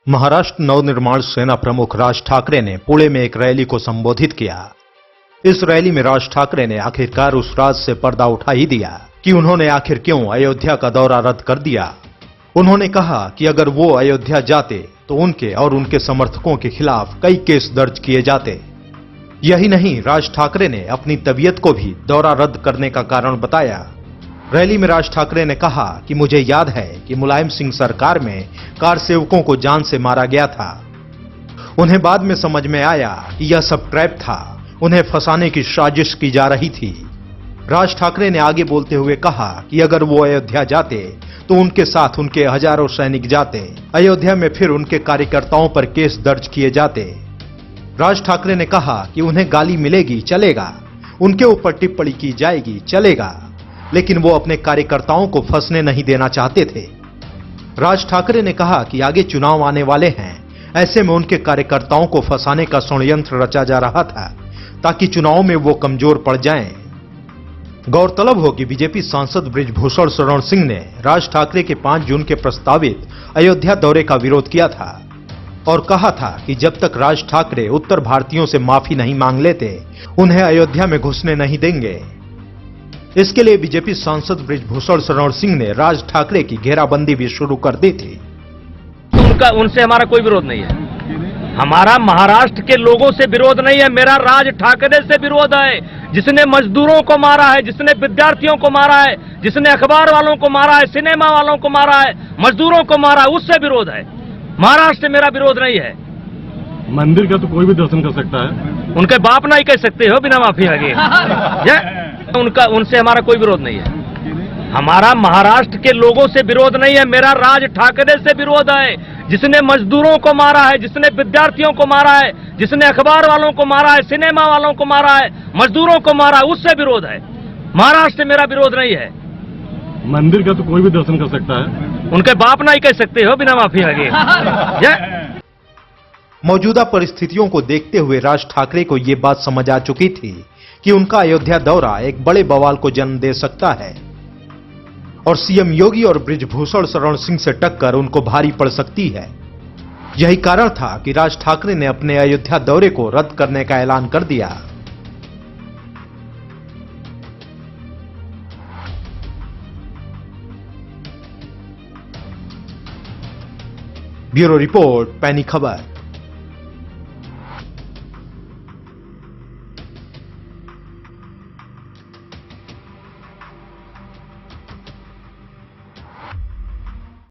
महाराष्ट्र नवनिर्माण सेना प्रमुख राज ठाकरे ने पुणे में एक रैली को संबोधित किया। इस रैली में राज ठाकरे ने आखिरकार उस राज से पर्दा उठा ही दिया कि उन्होंने आखिर क्यों अयोध्या का दौरा रद्द कर दिया। उन्होंने कहा कि अगर वो अयोध्या जाते तो उनके और उनके समर्थकों के खिलाफ कई केस दर्ज किए जाते। यही नहीं, राज ठाकरे ने अपनी तबीयत को भी दौरा रद्द करने का कारण बताया। रैली में राज ठाकरे ने कहा कि मुझे याद है कि मुलायम सिंह सरकार में कार सेवकों को जान से मारा गया था। उन्हें बाद में समझ में आया कि यह सब ट्रैप था, उन्हें फंसाने की साजिश की जा रही थी। राज ठाकरे ने आगे बोलते हुए कहा कि अगर वो अयोध्या जाते तो उनके साथ उनके हजारों सैनिक जाते। अयोध्या में फिर उनके कार्यकर्ताओं पर केस दर्ज किए जाते। राज ठाकरे ने कहा कि उन्हें गाली मिलेगी, चलेगा, उनके ऊपर टिप्पणी की जाएगी, चलेगा, लेकिन वो अपने कार्यकर्ताओं को फंसने नहीं देना चाहते थे। राज ठाकरे ने कहा कि आगे चुनाव आने वाले हैं, ऐसे में उनके कार्यकर्ताओं को फंसाने का षड्यंत्र रचा जा रहा था ताकि चुनाव में वो कमजोर पड़ जाएं। गौरतलब हो कि बीजेपी सांसद बृजभूषण शरण सिंह ने राज ठाकरे के 5 जून के प्रस्तावित अयोध्या दौरे का विरोध किया था और कहा था कि जब तक राज ठाकरे उत्तर भारतीयों से माफी नहीं मांग लेते, उन्हें अयोध्या में घुसने नहीं देंगे। इसके लिए बीजेपी सांसद बृजभूषण शरण सिंह ने राज ठाकरे की घेराबंदी भी शुरू कर दी थी। उनसे हमारा कोई विरोध नहीं है। हमारा महाराष्ट्र के लोगों से विरोध नहीं है, मेरा राज ठाकरे से विरोध है, जिसने मजदूरों को मारा है, जिसने विद्यार्थियों को मारा है, जिसने अखबार वालों को मारा है, सिनेमा वालों को मारा है, मजदूरों को मारा है, उससे विरोध है। महाराष्ट्र से मेरा विरोध नहीं है। मंदिर का तो कोई भी दर्शन कर सकता है, उनके बाप नहीं कह सकते हो बिना माफी मांगे। उनसे हमारा कोई विरोध नहीं है। हमारा महाराष्ट्र के लोगों से विरोध नहीं है, मेरा राज ठाकरे से विरोध है, जिसने मजदूरों को मारा है, जिसने विद्यार्थियों को मारा है, जिसने अखबार वालों को मारा है, सिनेमा वालों को मारा है, मजदूरों को मारा है, उससे विरोध है। महाराष्ट्र से मेरा विरोध नहीं है। मंदिर का तो कोई भी दर्शन कर सकता है, उनके बाप नहीं कह सकते हो बिना माफी मांगे। मौजूदा परिस्थितियों को देखते हुए राज ठाकरे को यह बात समझ आ चुकी थी कि उनका अयोध्या दौरा एक बड़े बवाल को जन्म दे सकता है और सीएम योगी और बृजभूषण शरण सिंह से टक्कर उनको भारी पड़ सकती है। यही कारण था कि राज ठाकरे ने अपने अयोध्या दौरे को रद्द करने का ऐलान कर दिया। ब्यूरो रिपोर्ट, पैनी खबर।